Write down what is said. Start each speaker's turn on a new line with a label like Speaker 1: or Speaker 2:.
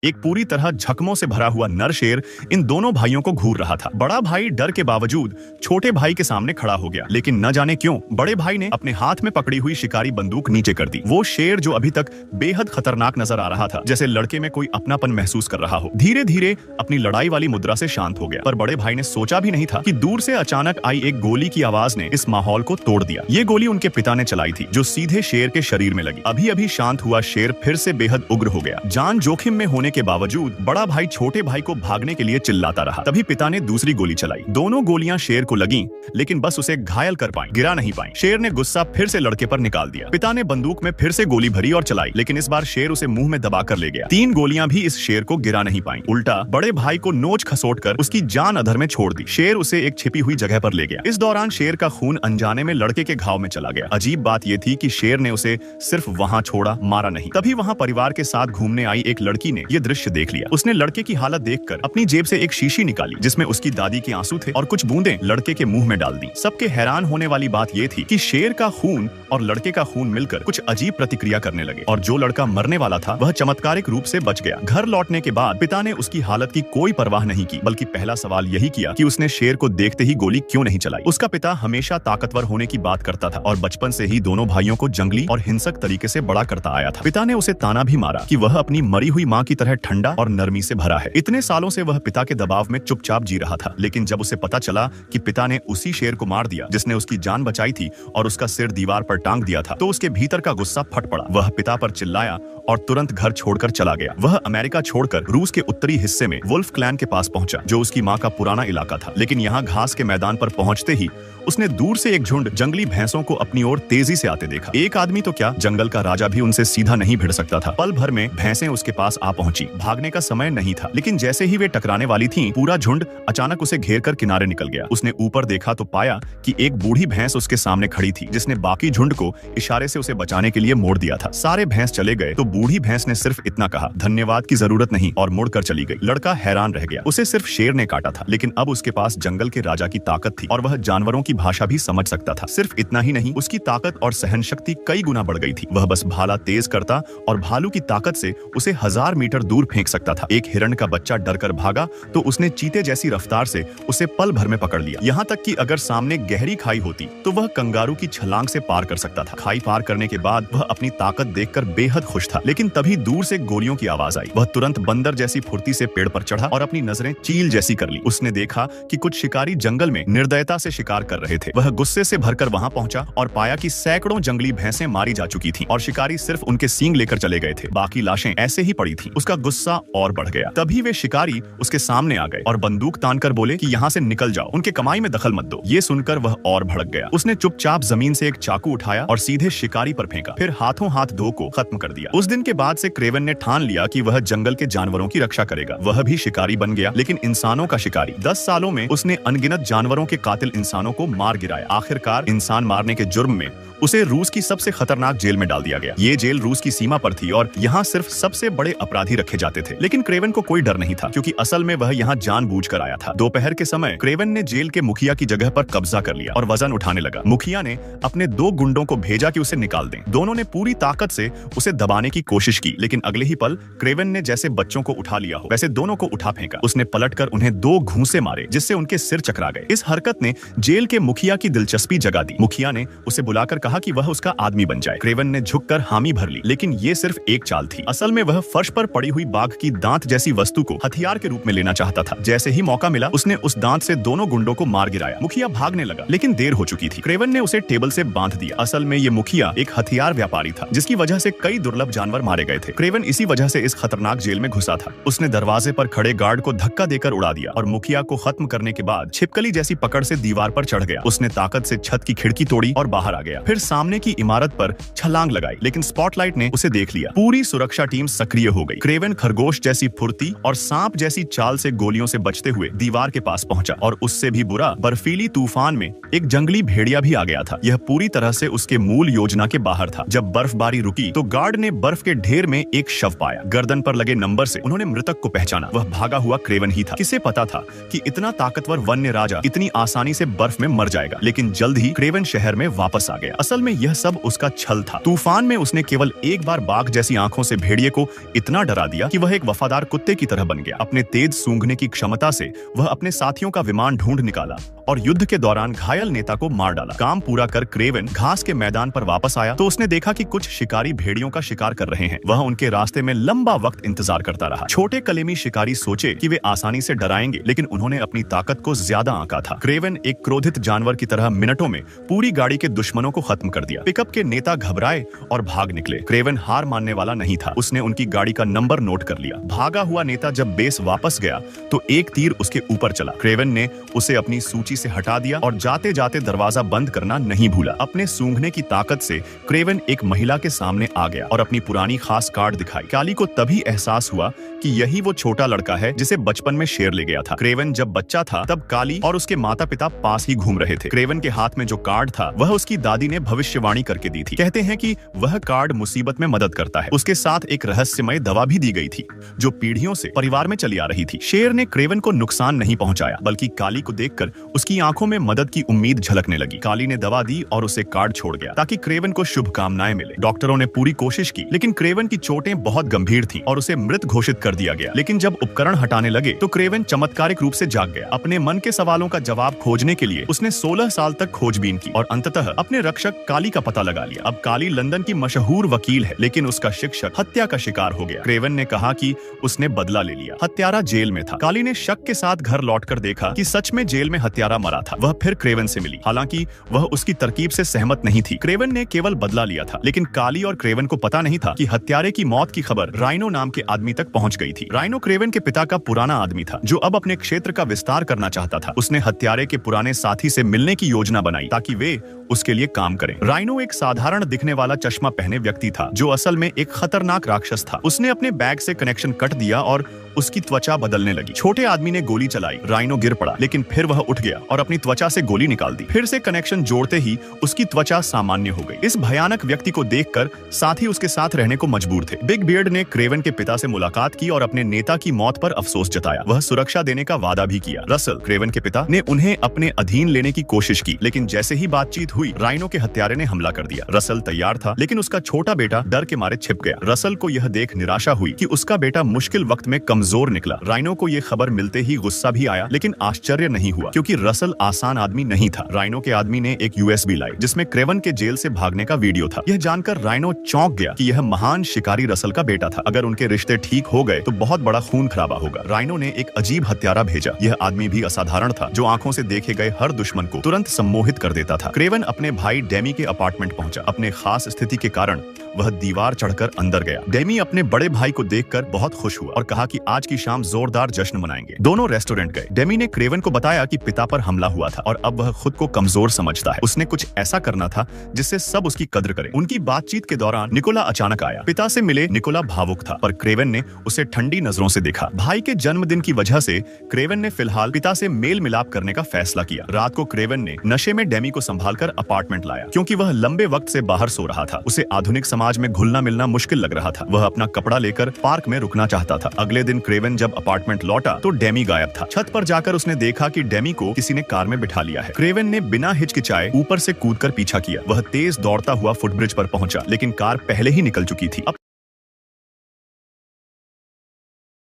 Speaker 1: एक पूरी तरह जख्मों से भरा हुआ नर शेर इन दोनों भाइयों को घूर रहा था। बड़ा भाई डर के बावजूद छोटे भाई के सामने खड़ा हो गया, लेकिन न जाने क्यों बड़े भाई ने अपने हाथ में पकड़ी हुई शिकारी बंदूक नीचे कर दी। वो शेर जो अभी तक बेहद खतरनाक नजर आ रहा था, जैसे लड़के में कोई अपनापन महसूस कर रहा हो, धीरे धीरे अपनी लड़ाई वाली मुद्रा से शांत हो गया। पर बड़े भाई ने सोचा भी नहीं था कि दूर से अचानक आई एक गोली की आवाज ने इस माहौल को तोड़ दिया। ये गोली उनके पिता ने चलाई थी, जो सीधे शेर के शरीर में लगी। अभी अभी शांत हुआ शेर फिर से बेहद उग्र हो गया। जान जोखिम में होने के बावजूद बड़ा भाई छोटे भाई को भागने के लिए चिल्लाता रहा। तभी पिता ने दूसरी गोली चलाई। दोनों गोलियां शेर को लगीं, लेकिन बस उसे घायल कर पाई, गिरा नहीं पाई। शेर ने गुस्सा फिर से लड़के पर निकाल दिया। पिता ने बंदूक में फिर से गोली भरी और चलाई, लेकिन इस बार शेर उसे मुंह में दबाकर ले गया। 3 गोलियां भी इस शेर को गिरा नहीं पाई, उल्टा बड़े भाई को नोच खसोट कर उसकी जान अधर में छोड़ दी। शेर उसे एक छिपी हुई जगह पर ले गया। इस दौरान शेर का खून अनजाने में लड़के के घाव में चला गया। अजीब बात यह थी कि शेर ने उसे सिर्फ वहां छोड़ा, मारा नहीं। तभी वहां परिवार के साथ घूमने आई एक लड़की ने यह दृश्य देख लिया। उसने लड़के की हालत देखकर अपनी जेब से एक शीशी निकाली, जिसमें उसकी दादी के आंसू थे, और कुछ बूंदें लड़के के मुंह में डाल दी। सबके हैरान होने वाली बात यह थी कि शेर का खून और लड़के का खून मिलकर कुछ अजीब प्रतिक्रिया करने लगे, और जो लड़का मरने वाला था वह चमत्कारिक रूप से बच गया। घर लौटने के बाद पिता ने उसकी हालत की कोई परवाह नहीं की, बल्कि पहला सवाल यही किया कि उसने शेर को देखते ही गोली क्यों नहीं चलाई। उसका पिता हमेशा ताकतवर होने की बात करता था और बचपन से ही दोनों भाइयों को जंगली और हिंसक तरीके से बड़ा करता आया था। पिता ने उसे ताना भी मारा कि वह अपनी मरी हुई माँ की तरह ठंडा और नरमी से भरा है। इतने सालों से वह पिता के दबाव में चुपचाप जी रहा था, लेकिन जब उसे पता चला कि पिता ने उसी शेर को मार दिया जिसने उसकी जान बचाई थी और उसका सिर दीवार पर टांग दिया था, तो उसके भीतर का गुस्सा फट पड़ा। वह पिता पर चिल्लाया और तुरंत घर छोड़कर चला गया। वह अमेरिका छोड़कर रूस के उत्तरी हिस्से में वुल्फ क्लैन के पास पहुंचा, जो उसकी माँ का पुराना इलाका था। लेकिन यहाँ घास के मैदान पर पहुंचते ही उसने दूर से एक झुंड जंगली भैंसों को अपनी ओर तेजी से आते देखा। एक आदमी तो क्या, जंगल का राजा भी उनसे सीधा नहीं भिड़ सकता था। पल भर में भैंसें उसके पास आ पहुंची। भागने का समय नहीं था, लेकिन जैसे ही वे टकराने वाली थीं, पूरा झुंड अचानक उसे घेर कर किनारे निकल गया। उसने ऊपर देखा तो पाया कि एक बूढ़ी भैंस उसके सामने खड़ी थी, जिसने बाकी झुंड को इशारे से उसे बचाने के लिए मोड़ दिया था। सारे भैंस चले गए तो बूढ़ी भैंस ने सिर्फ इतना कहा, धन्यवाद की जरूरत नहीं, और मुड़कर चली गई। लड़का हैरान रह गया। उसे सिर्फ शेर ने काटा था, लेकिन अब उसके पास जंगल के राजा की ताकत थी और वह जानवरों की भाषा भी समझ सकता था। सिर्फ इतना ही नहीं, उसकी ताकत और सहन शक्ति कई गुना बढ़ गई थी। वह बस भाला तेज करता और भालू की ताकत से उसे 1000 मीटर दूर फेंक सकता था। एक हिरण का बच्चा डरकर भागा तो उसने चीते जैसी रफ्तार से उसे पल भर में पकड़ लिया। यहाँ तक कि अगर सामने गहरी खाई होती तो वह कंगारू की छलांग से पार कर सकता था। खाई पार करने के बाद वह अपनी ताकत देखकर बेहद खुश था, लेकिन तभी दूर से गोलियों की आवाज आई। वह तुरंत बंदर जैसी फुर्ती से पेड़ पर चढ़ा और अपनी नजरें चील जैसी कर ली। उसने देखा कि कुछ शिकारी जंगल में निर्दयता से शिकार कर रहे थे। वह गुस्से से भरकर वहां पहुंचा और पाया कि सैकड़ों जंगली भैंसें मारी जा चुकी थीं और शिकारी सिर्फ उनके सींग लेकर चले गए थे। बाकी लाशें ऐसे ही पड़ी थीं। उसका गुस्सा और बढ़ गया। तभी वे शिकारी उसके सामने आ गए और बंदूक तानकर बोले कि यहाँ से निकल जाओ, उनके कमाई में दखल मत दो। ये सुनकर वह और भड़क गया। उसने चुपचाप जमीन से एक चाकू उठाया और सीधे शिकारी पर फेंका, फिर हाथों हाथ दो को खत्म कर दिया। उस दिन के बाद से क्रेवन ने ठान लिया कि वह जंगल के जानवरों की रक्षा करेगा। वह भी शिकारी बन गया, लेकिन इंसानों का शिकारी। 10 सालों में उसने अनगिनत जानवरों के कातिल इंसानों को मार गिराया। आखिरकार इंसान मारने के जुर्म में उसे रूस की सबसे खतरनाक जेल में डाल दिया गया। ये जेल रूस की सीमा पर थी और यहाँ सिर्फ सबसे बड़े अपराधी रखे जाते थे। लेकिन क्रेवन को कोई डर नहीं था, क्योंकि असल में वह यहाँ जानबूझकर आया था। दोपहर के समय क्रेवन ने जेल के मुखिया की जगह पर कब्जा कर लिया और वजन उठाने लगा। मुखिया ने अपने 2 गुंडों को भेजा कि उसे निकाल दें। दोनों ने पूरी ताकत से उसे दबाने की कोशिश की, लेकिन अगले ही पल क्रेवन ने जैसे बच्चों को उठा लिया हो वैसे दोनों को उठा फेंका। उसने पलटकर उन्हें 2 घूंसे मारे, जिससे उनके सिर चकरा गए। इस हरकत ने जेल के मुखिया की दिलचस्पी जगा दी। मुखिया ने उसे बुलाकर कहा कि वह उसका आदमी बन जाए। क्रेवन ने झुककर हामी भर ली, लेकिन ये सिर्फ एक चाल थी। असल में वह फर्श पर पड़ी हुई बाघ की दांत जैसी वस्तु को हथियार के रूप में लेना चाहता था। जैसे ही मौका मिला, उसने उस दांत से दोनों गुंडों को मार गिराया। मुखिया भागने लगा, लेकिन देर हो चुकी थी। क्रेवन ने उसे टेबल से बांध दिया। असल में ये मुखिया एक हथियार व्यापारी था, जिसकी वजह से कई दुर्लभ जानवर मारे गए थे। क्रेवन इसी वजह से इस खतरनाक जेल में घुसा था। उसने दरवाजे पर खड़े गार्ड को धक्का देकर उड़ा दिया और मुखिया को खत्म करने के बाद छिपकली जैसी पकड़ से दीवार पर चढ़ गया। उसने ताकत से छत की खिड़की तोड़ी और बाहर आ गया। फिर सामने की इमारत पर छलांग लगाई, लेकिन स्पॉटलाइट ने उसे देख लिया। पूरी सुरक्षा टीम सक्रिय हो गई। क्रेवन खरगोश जैसी फुर्ती और सांप जैसी चाल से गोलियों से बचते हुए दीवार के पास पहुंचा, और उससे भी बुरा बर्फीली तूफान में एक जंगली भेड़िया भी आ गया था। यह पूरी तरह से उसके मूल योजना के बाहर था। जब बर्फबारी रुकी तो गार्ड ने बर्फ के ढेर में एक शव पाया। गर्दन पर लगे नंबर से उन्होंने मृतक को पहचाना। वह भागा हुआ क्रेवन ही था। किसे पता था कि इतना ताकतवर वन्य राजा इतनी आसानी से बर्फ में मर जाएगा। लेकिन जल्द ही क्रेवन शहर में वापस आ गया। असल में यह सब उसका छल था। तूफान में उसने केवल एक बार बाघ जैसी आंखों से भेड़िए को इतना डरा दिया कि वह एक वफादार कुत्ते की तरह बन गया। अपने तेज सूंघने की क्षमता से वह अपने साथियों का विमान ढूंढ निकाला और युद्ध के दौरान घायल नेता को मार डाला। काम पूरा कर क्रेवन घास के मैदान पर वापस आया तो उसने देखा कि कुछ शिकारी भेड़ियों का शिकार कर रहे हैं। वह उनके रास्ते में लंबा वक्त इंतजार करता रहा। छोटे कलेमी शिकारी सोचे कि वे आसानी से डराएंगे, लेकिन उन्होंने अपनी ताकत को ज्यादा आंका था। क्रेवन एक क्रोधित जानवर की तरह मिनटों में पूरी गाड़ी के दुश्मनों को खत्म कर दिया। पिकअप के नेता घबराए और भाग निकले। क्रेवन हार मानने वाला नहीं था। उसने उनकी गाड़ी का नंबर नोट कर लिया। भागा हुआ नेता जब बेस वापस गया तो एक तीर उसके ऊपर चला। क्रेवन ने उसे अपनी सूची से हटा दिया और जाते जाते दरवाजा बंद करना नहीं भूला। अपने सूंघने की ताकत से क्रेवन एक महिला के सामने आ गया और अपनी पुरानी खास कार्ड दिखाई। काली को तभी एहसास हुआ कि यही वो छोटा लड़का है जिसे बचपन में शेर ले गया था। क्रेवन जब बच्चा था तब काली और उसके माता पिता पास ही घूम रहे थे। क्रेवन के हाथ में जो कार्ड था वह उसकी दादी ने भविष्यवाणी करके दी थी। कहते हैं कि वह कार्ड मुसीबत में मदद करता है। उसके साथ एक रहस्यमय दवा भी दी गई थी जो पीढ़ियों से परिवार में चली आ रही थी। शेर ने क्रेवन को नुकसान नहीं पहुंचाया, बल्कि काली को देखकर उसकी आंखों में मदद की उम्मीद झलकने लगी। काली ने दवा दी और उसे कार्ड छोड़ गया ताकि क्रेवन को शुभकामनाएं मिले। डॉक्टरों ने पूरी कोशिश की, लेकिन क्रेवन की चोटें बहुत गंभीर थीं और उसे मृत घोषित कर दिया गया। लेकिन जब उपकरण हटाने लगे तो क्रेवन चमत्कारिक रूप से जाग गया। अपने मन के सवालों का जवाब खोजने के लिए उसने 16 साल तक खोजबीन की और अंततः अपने रक्षक काली का पता लगा लिया। अब काली लंदन की मशहूर वकील है, लेकिन उसका शिक्षक हत्या का शिकार हो गया। क्रेवन ने कहा कि उसने बदला ले लिया। हत्यारा जेल में था। काली ने शक के साथ घर लौटकर देखा कि सच में जेल में हत्यारा मरा था। वह फिर क्रेवन से मिली। हालांकि वह उसकी तरकीब से सहमत नहीं थी। क्रेवन ने केवल बदला लिया था, लेकिन काली और क्रेवन को पता नहीं था कि हत्यारे की मौत की खबर राइनो नाम के आदमी तक पहुंच गई थी। राइनो क्रेवन के पिता का पुराना आदमी था जो अब अपने क्षेत्र का विस्तार करना चाहता था। उसने हत्यारे के पुराने साथी से मिलने की योजना बनाई ताकि वे उसके लिए काम करें। राइनो एक साधारण दिखने वाला चश्मा पहने व्यक्ति था जो असल में एक खतरनाक राक्षस था। उसने अपने बैग से कनेक्शन कट दिया और उसकी त्वचा बदलने लगी। छोटे आदमी ने गोली चलाई। राइनो गिर पड़ा, लेकिन फिर वह उठ गया और अपनी त्वचा से गोली निकाल दी। फिर से कनेक्शन जोड़ते ही उसकी त्वचा सामान्य हो गई। इस भयानक व्यक्ति को देखकर साथी उसके साथ रहने को मजबूर थे। बिग बियर्ड ने क्रेवन के पिता से मुलाकात की और अपने नेता की मौत पर अफसोस जताया। वह सुरक्षा देने का वादा भी किया। रसल, क्रेवन के पिता, ने उन्हें अपने अधीन लेने की कोशिश की, लेकिन जैसे ही बातचीत हुई राइनो के हत्यारे ने हमला कर दिया। रसल तैयार था, लेकिन उसका छोटा बेटा डर के मारे छिप गया। रसल को यह देख निराशा हुई कि उसका बेटा मुश्किल वक्त में कमजोर निकला। राइनो को यह खबर मिलते ही गुस्सा भी आया, लेकिन आश्चर्य नहीं हुआ क्योंकि रसल आसान आदमी नहीं था। राइनो के आदमी ने एक यूएसबी लाई जिसमें क्रेवन के जेल से भागने का वीडियो था। यह जानकर राइनो चौंक गया कि यह महान शिकारी रसल का बेटा था। अगर उनके रिश्ते ठीक हो गए तो बहुत बड़ा खून खराबा होगा। राइनो ने एक अजीब हत्यारा भेजा। यह आदमी भी असाधारण था जो आंखों से देखे गए हर दुश्मन को तुरंत सम्मोहित कर देता था। क्रेवन अपने भाई डेमी के अपार्टमेंट पहुंचा। अपने खास स्थिति के कारण वह दीवार चढ़कर अंदर गया। डेमी अपने बड़े भाई को देखकर बहुत खुश हुआ और कहा कि आज की शाम जोरदार जश्न मनाएंगे। दोनों रेस्टोरेंट गए। डेमी ने क्रेवन को बताया कि पिता पर हमला हुआ था और अब वह खुद को कमजोर समझता है। उसने कुछ ऐसा करना था जिससे सब उसकी कद्र करें। उनकी बातचीत के दौरान निकोला अचानक आया। पिता से मिले निकोला भावुक था, पर क्रेवन ने उसे ठंडी नजरों से देखा। भाई के जन्मदिन की वजह से क्रेवन ने फिलहाल पिता से मेल मिलाप करने का फैसला किया। रात को क्रेवन ने नशे में डेमी को संभालकर अपार्टमेंट लाया क्योंकि वह लंबे वक्त से बाहर सो रहा था। उसे आधुनिक समाज में घुलना मिलना मुश्किल लग रहा था। वह अपना कपड़ा लेकर पार्क में रुकना चाहता था। अगले दिन क्रेवन जब अपार्टमेंट लौटा तो डेमी गायब था। छत पर जाकर उसने देखा कि डेमी को किसी ने कार में बिठा लिया है। क्रेवन ने बिना हिचकिचाए ऊपर से कूदकर पीछा किया। वह तेज दौड़ता हुआ फुटब्रिज पर पहुंचा, लेकिन कार पहले ही निकल चुकी थी। अब